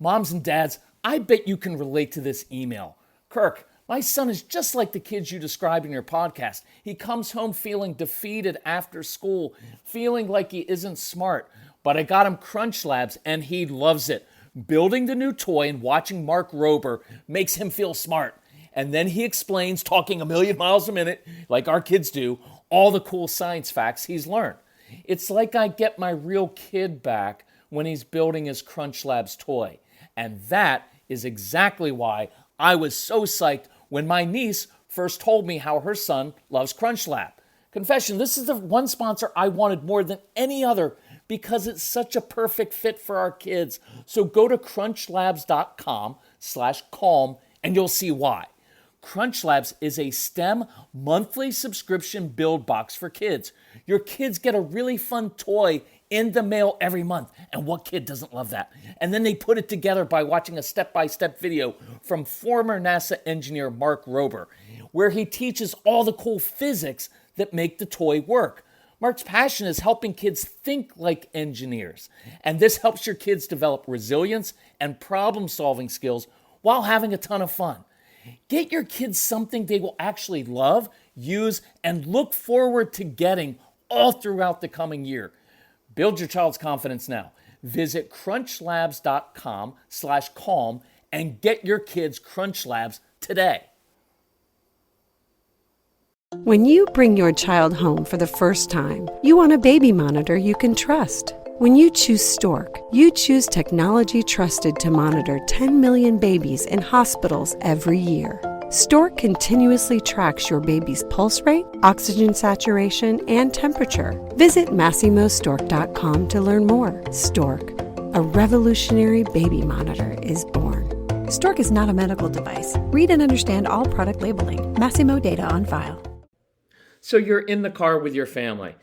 Moms and dads, I bet you can relate to this email. Kirk, my son is just like the kids you described in your podcast. He comes home feeling defeated after school, feeling like he isn't smart. But I got him Crunch Labs and he loves it. Building the new toy and watching Mark Rober makes him feel smart. And then he explains, talking a million miles a minute, like our kids do, all the cool science facts he's learned. It's like I get my real kid back when he's building his Crunch Labs toy. And that is exactly why I was so psyched when my niece first told me how her son loves Crunch Lab. Confession, this is the one sponsor I wanted more than any other because it's such a perfect fit for our kids. So go to crunchlabs.com/calm and you'll see why. Crunch Labs is a STEM monthly subscription build box for kids. Your kids get a really fun toy in the mail every month. And what kid doesn't love that? And then they put it together by watching a step-by-step video from former NASA engineer Mark Rober, where he teaches all the cool physics that make the toy work. Mark's passion is helping kids think like engineers. And this helps your kids develop resilience and problem-solving skills while having a ton of fun. Get your kids something they will actually love, use, and look forward to getting all throughout the coming year. Build your child's confidence now. Visit crunchlabs.com/calm and get your kids Crunch Labs today. When you bring your child home for the first time, you want a baby monitor you can trust. When you choose Stork, you choose technology trusted to monitor 10 million babies in hospitals every year. Stork continuously tracks your baby's pulse rate, oxygen saturation, and temperature. Visit MassimoStork.com to learn more. Stork, a revolutionary baby monitor, is born. Stork is not a medical device. Read and understand all product labeling. Massimo data on file. So you're in the car with your family,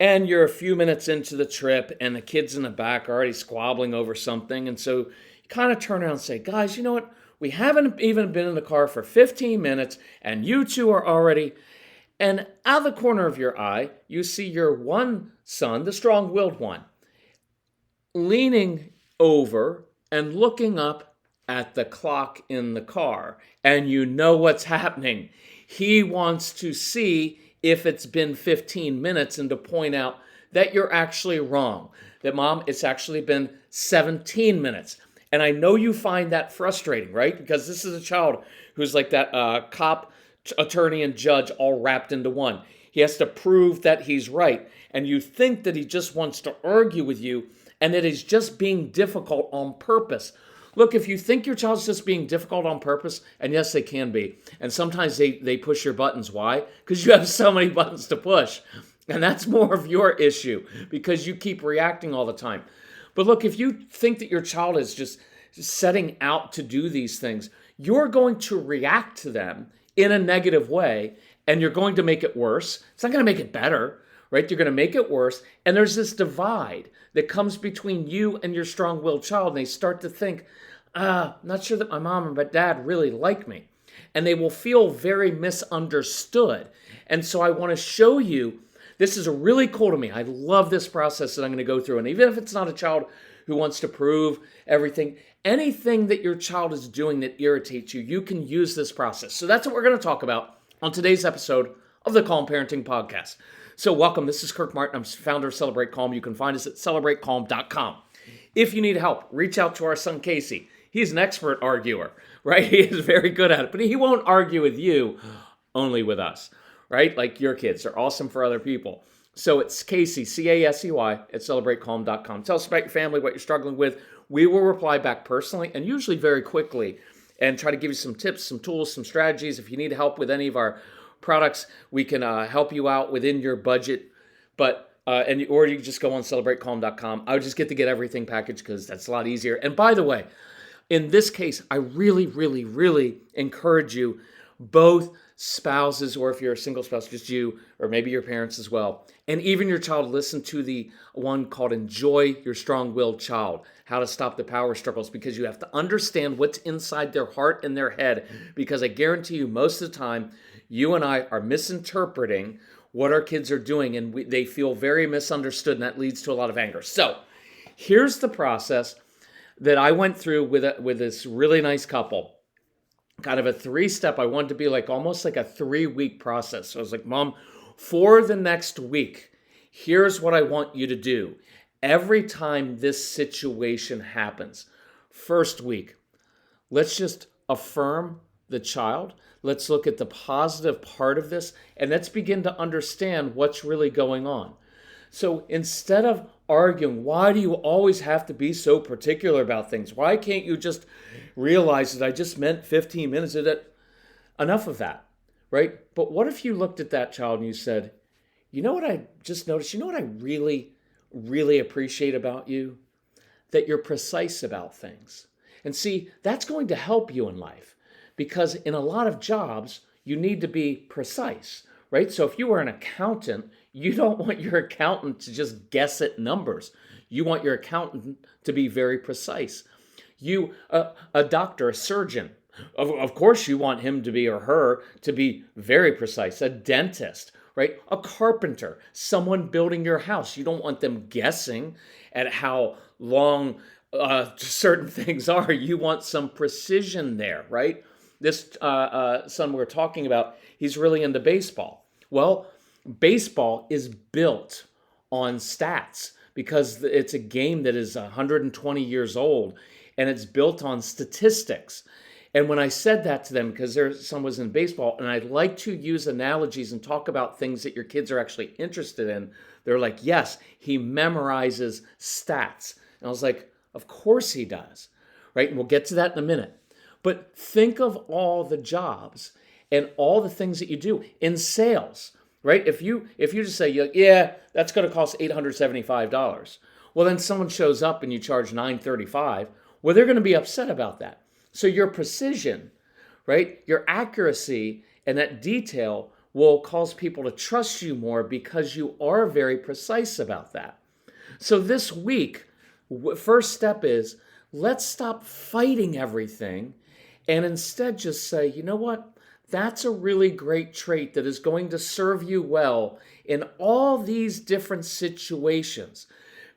and you're a few minutes into the trip, and the kids in the back are already squabbling over something, and so you kind of turn around and say, guys, you know what? We haven't even been in the car for 15 minutes, and you two are already... And out of the corner of your eye, you see your one son, the strong-willed one, leaning over and looking up at the clock in the car, and you know what's happening. He wants to see if it's been 15 minutes and to point out that you're actually wrong. That, Mom, it's actually been 17 minutes. And I know you find that frustrating, right? Because this is a child who's like that cop, attorney, and judge all wrapped into one. He has to prove that he's right. And you think that he just wants to argue with you and that he's just being difficult on purpose. Look, if you think your child's just being difficult on purpose, and yes, they can be, and sometimes they push your buttons. Why? Because you have so many buttons to push. And that's more of your issue because you keep reacting all the time. But look, if you think that your child is just setting out to do these things, you're going to react to them in a negative way, and you're going to make it worse. It's not going to make it better, right? You're going to make it worse. And there's this divide that comes between you and your strong-willed child, and they start to think, not sure that my mom or my dad really like me. And they will feel very misunderstood. And so I want to show you, this is really cool to me. I love this process that I'm going to go through. And even if it's not a child who wants to prove everything, anything that your child is doing that irritates you, you can use this process. So that's what we're going to talk about on today's episode of the Calm Parenting Podcast. So welcome. This is Kirk Martin. I'm founder of Celebrate Calm. You can find us at celebratecalm.com. If you need help, reach out to our son, Casey. He's an expert arguer, right? He is very good at it, but he won't argue with you, only with us, right? Like your kids are awesome for other people. So it's Casey, C-A-S-E-Y, at celebratecalm.com. Tell us about your family, what you're struggling with. We will reply back personally and usually very quickly and try to give you some tips, some tools, some strategies. If you need help with any of our products, we can help you out within your budget. Or you can just go on celebratecalm.com. I would just get everything packaged because that's a lot easier. And by the way, in this case, I really, really, really encourage you, both spouses, or if you're a single spouse, just you, or maybe your parents as well, and even your child, listen to the one called Enjoy Your Strong-Willed Child, How to Stop the Power Struggles, because you have to understand what's inside their heart and their head, because I guarantee you most of the time, you and I are misinterpreting what our kids are doing, and they feel very misunderstood, and that leads to a lot of anger. So here's the process. that I went through with this really nice couple, kind of a 3-step. I wanted to be like almost like a 3-week process. So I was like, Mom, for the next week, here's what I want you to do. Every time this situation happens, first week, let's just affirm the child. Let's look at the positive part of this, and let's begin to understand what's really going on. So instead of arguing, why do you always have to be so particular about things? Why can't you just realize that I just meant 15 minutes? Enough of that, right? But what if you looked at that child and you said, you know what I just noticed? You know what I really, really appreciate about you? That you're precise about things. And see, that's going to help you in life, because in a lot of jobs, you need to be precise, right? So if you were an accountant, you don't want your accountant to just guess at numbers. You want your accountant to be very precise. You, a doctor, a surgeon, of course you want him to be, or her to be, very precise. A dentist, right? A carpenter, someone building your house. You don't want them guessing at how long certain things are. You want some precision there, right? This son we're talking about, he's really into baseball. Well, baseball is built on stats because it's a game that is 120 years old, and it's built on statistics. And when I said that to them, because their son was in baseball, and I'd like to use analogies and talk about things that your kids are actually interested in, they're like, yes, he memorizes stats. And I was like, of course he does, right? And we'll get to that in a minute. But think of all the jobs and all the things that you do in sales, right? If you just say, yeah, that's going to cost $875. Well, then someone shows up and you charge $935. Well, they're going to be upset about that. So your precision, right? Your accuracy and that detail will cause people to trust you more because you are very precise about that. So this week, first step is, let's stop fighting everything and instead just say, you know what? That's a really great trait that is going to serve you well in all these different situations.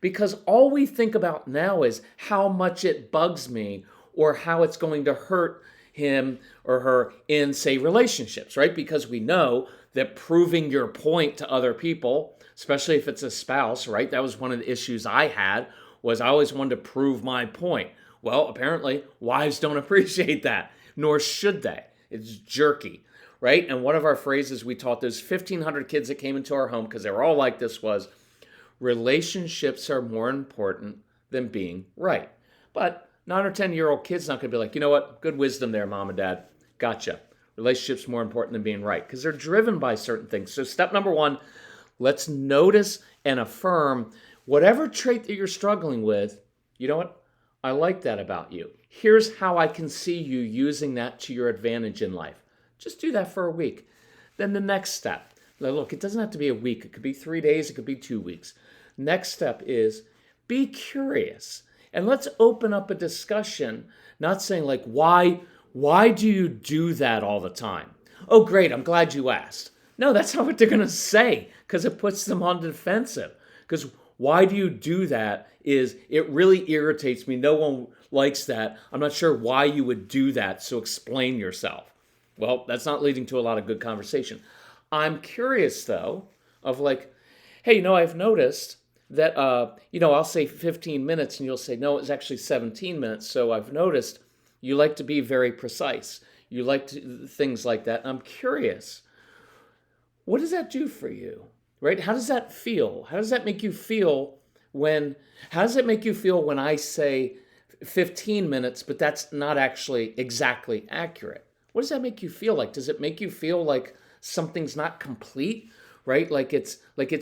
Because all we think about now is how much it bugs me or how it's going to hurt him or her in, say, relationships, right? Because we know that proving your point to other people, especially if it's a spouse, right? That was one of the issues I had, was I always wanted to prove my point. Well, apparently, wives don't appreciate that, nor should they. It's jerky, right? And one of our phrases we taught those 1,500 kids that came into our home, because they were all like this, was, relationships are more important than being right. But 9 or 10-year-old kid's not going to be like, you know what? Good wisdom there, Mom and Dad. Gotcha. Relationships more important than being right, because they're driven by certain things. So step number 1, let's notice and affirm whatever trait that you're struggling with. You know what? I like that about you. Here's how I can see you using that to your advantage in life. Just do that for a week. Then the next step. Now look, it doesn't have to be a week. It could be 3 days. It could be 2 weeks. Next step is be curious. And let's open up a discussion, not saying like, why do you do that all the time? Oh, great, I'm glad you asked. No, that's not what they're going to say, because it puts them on the defensive. Because why do you do that is, it really irritates me. No one likes that. I'm not sure why you would do that, so explain yourself. Well, that's not leading to a lot of good conversation. I'm curious, though, of like, hey, I've noticed that, I'll say 15 minutes and you'll say, no, it's actually 17 minutes. So I've noticed you like to be very precise. You like things like that. I'm curious, what does that do for you, right? How does that feel? How does that make you feel when I say 15 minutes, but that's not actually exactly accurate? What does that make you feel like? Does it make you feel like something's not complete? Right? Like it's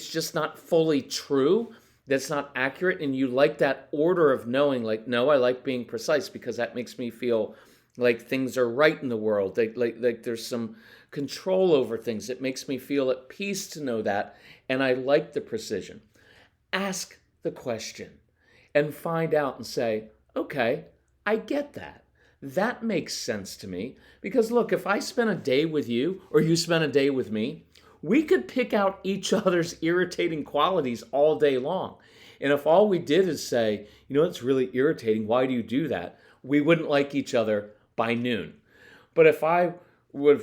just not fully true, that's not accurate, and you like that order of knowing, like, no, I like being precise because that makes me feel like things are right in the world, like there's some control over things. It makes me feel at peace to know that, and I like the precision. Ask the question and find out and say, okay, I get that. That makes sense to me. Because look, if I spend a day with you or you spend a day with me, we could pick out each other's irritating qualities all day long. And if all we did is say, you know, it's really irritating, why do you do that? We wouldn't like each other by noon. But if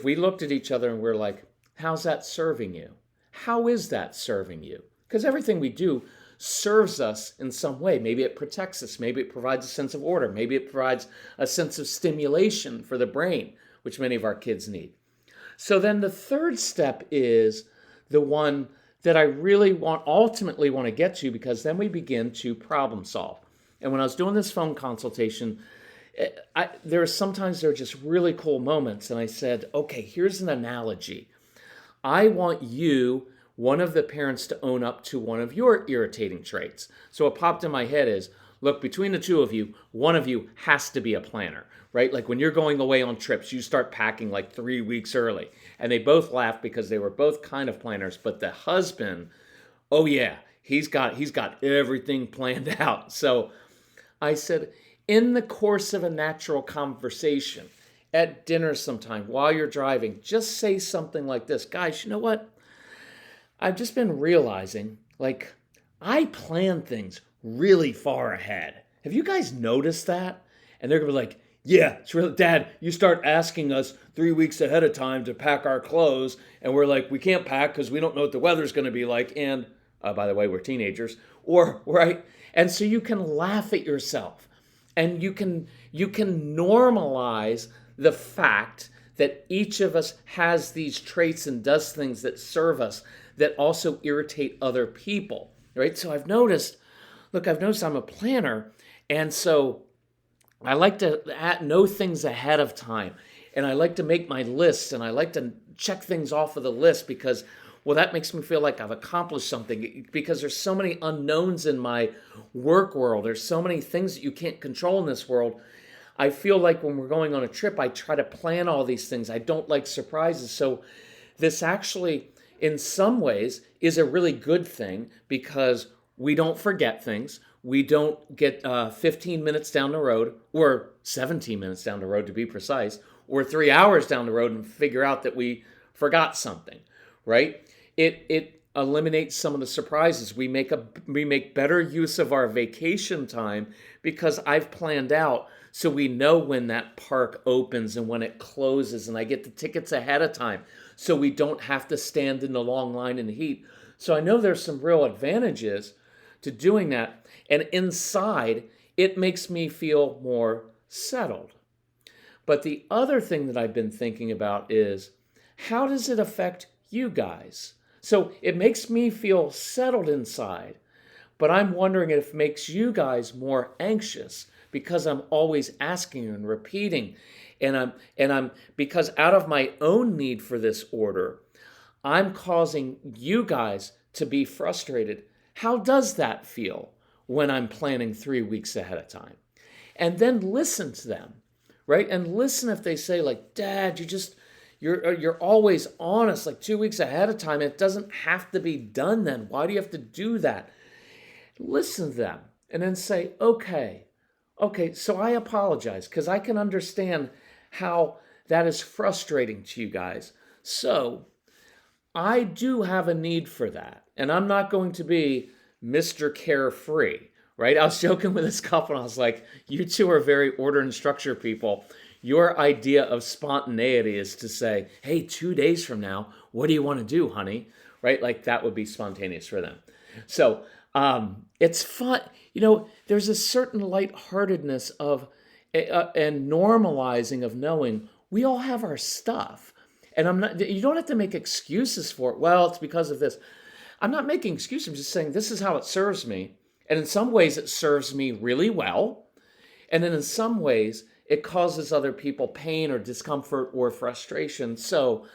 we looked at each other and we're like, how's that serving you? How is that serving you? Because everything we do serves us in some way. Maybe it protects us. Maybe it provides a sense of order. Maybe it provides a sense of stimulation for the brain, which many of our kids need. So then the third step is the one that I really ultimately want to get to, because then we begin to problem solve. And when I was doing this phone consultation, there are just really cool moments. And I said, okay, here's an analogy. I want you, one of the parents, to own up to one of your irritating traits. So what popped in my head is, look, between the two of you, one of you has to be a planner, right? Like when you're going away on trips, you start packing like 3 weeks early. And they both laughed because they were both kind of planners. But the husband, oh yeah, he's got everything planned out. So I said, in the course of a natural conversation, at dinner sometime, while you're driving, just say something like this. Guys, you know what? I've just been realizing, like, I plan things really far ahead. Have you guys noticed that? And they're going to be like, yeah, it's really, Dad, you start asking us 3 weeks ahead of time to pack our clothes, and we're like, we can't pack because we don't know what the weather's going to be like, and by the way, we're teenagers, or, right? And so you can laugh at yourself, and you can normalize the fact that each of us has these traits and does things that serve us that also irritate other people, right? So I've noticed I'm a planner, and so I like to know things ahead of time, and I like to make my lists, and I like to check things off of the list because, well, that makes me feel like I've accomplished something, because there's so many unknowns in my work world. There's so many things that you can't control in this world. I feel like when we're going on a trip, I try to plan all these things. I don't like surprises. So this actually, in some ways, is a really good thing because we don't forget things. We don't get 15 minutes down the road, or 17 minutes down the road to be precise, or 3 hours down the road and figure out that we forgot something, right? It eliminates some of the surprises. We make better use of our vacation time because I've planned out, so we know when that park opens and when it closes, and I get the tickets ahead of time so we don't have to stand in the long line in the heat. So I know there's some real advantages to doing that. And inside, it makes me feel more settled. But the other thing that I've been thinking about is, how does it affect you guys? So it makes me feel settled inside, but I'm wondering if it makes you guys more anxious because I'm always asking and repeating. And I'm because out of my own need for this order, I'm causing you guys to be frustrated. How does that feel when I'm planning 3 weeks ahead of time? And then listen to them, right? And listen if they say, like, Dad, you're always honest, like 2 weeks ahead of time. It doesn't have to be done then. Why do you have to do that? Listen to them and then say, okay, so I apologize because I can understand how that is frustrating to you guys. So I do have a need for that. And I'm not going to be Mr. Carefree, right? I was joking with this couple and I was like, you two are very order and structure people. Your idea of spontaneity is to say, hey, 2 days from now, what do you want to do, honey? Right? Like that would be spontaneous for them. So it's fun. You know, there's a certain lightheartedness of and normalizing of knowing we all have our stuff. And you don't have to make excuses for it. Well, it's because of this. I'm not making excuses. I'm just saying this is how it serves me. And in some ways it serves me really well. And then in some ways it causes other people pain or discomfort or frustration. So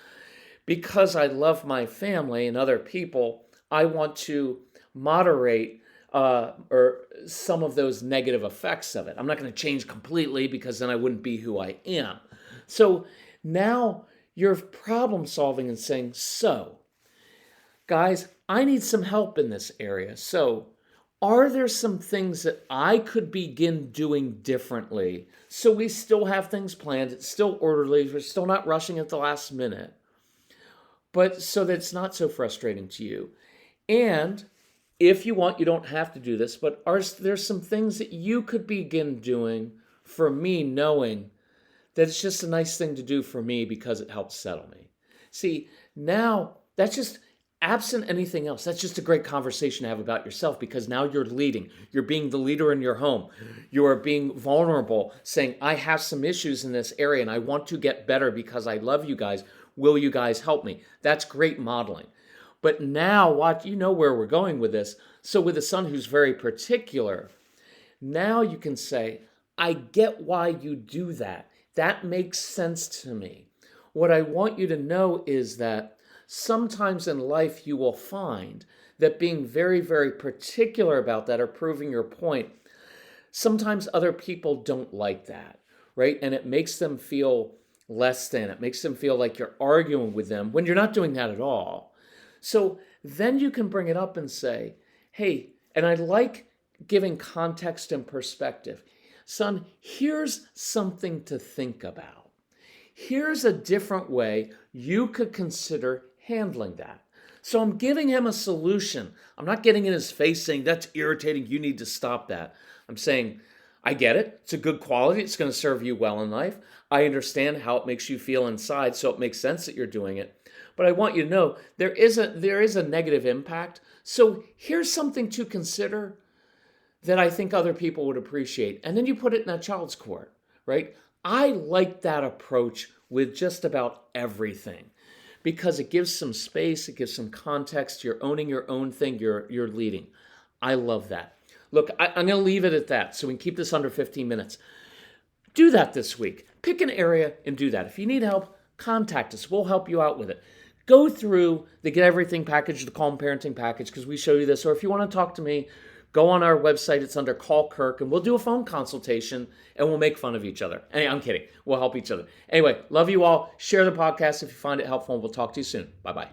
because I love my family and other people, I want to moderate or some of those negative effects of it. I'm not going to change completely because then I wouldn't be who I am. So now you're problem solving and saying, so guys, I need some help in this area. So are there some things that I could begin doing differently so we still have things planned, it's still orderly, we're still not rushing at the last minute, but so that it's not so frustrating to you? And If you want, you don't have to do this, but there's some things that you could begin doing for me, knowing that it's just a nice thing to do for me because it helps settle me. See, now that's just absent anything else. That's just a great conversation to have about yourself, because now you're leading. You're being the leader in your home. You are being vulnerable, saying, I have some issues in this area and I want to get better because I love you guys. Will you guys help me? That's great modeling. But now, watch, you know where we're going with this. So with a son who's very particular, now you can say, I get why you do that. That makes sense to me. What I want you to know is that sometimes in life you will find that being very, very particular about that or proving your point, sometimes other people don't like that, right? And it makes them feel less than. It makes them feel like you're arguing with them when you're not doing that at all. So then you can bring it up and say, hey, and I like giving context and perspective. Son, here's something to think about. Here's a different way you could consider handling that. So I'm giving him a solution. I'm not getting in his face saying, that's irritating, you need to stop that. I'm saying, I get it. It's a good quality. It's going to serve you well in life. I understand how it makes you feel inside, so it makes sense that you're doing it. But I want you to know there is a negative impact. So here's something to consider that I think other people would appreciate. And then you put it in that child's court, right? I like that approach with just about everything because it gives some space, it gives some context. You're owning your own thing, you're leading. I love that. Look, I'm going to leave it at that so we can keep this under 15 minutes. Do that this week. Pick an area and do that. If you need help, contact us. We'll help you out with it. Go through the Get Everything package, the Calm Parenting package, because we show you this. Or if you want to talk to me, go on our website. It's under Call Kirk, and we'll do a phone consultation, and we'll make fun of each other. Hey, I'm kidding. We'll help each other. Anyway, love you all. Share the podcast if you find it helpful, and we'll talk to you soon. Bye-bye.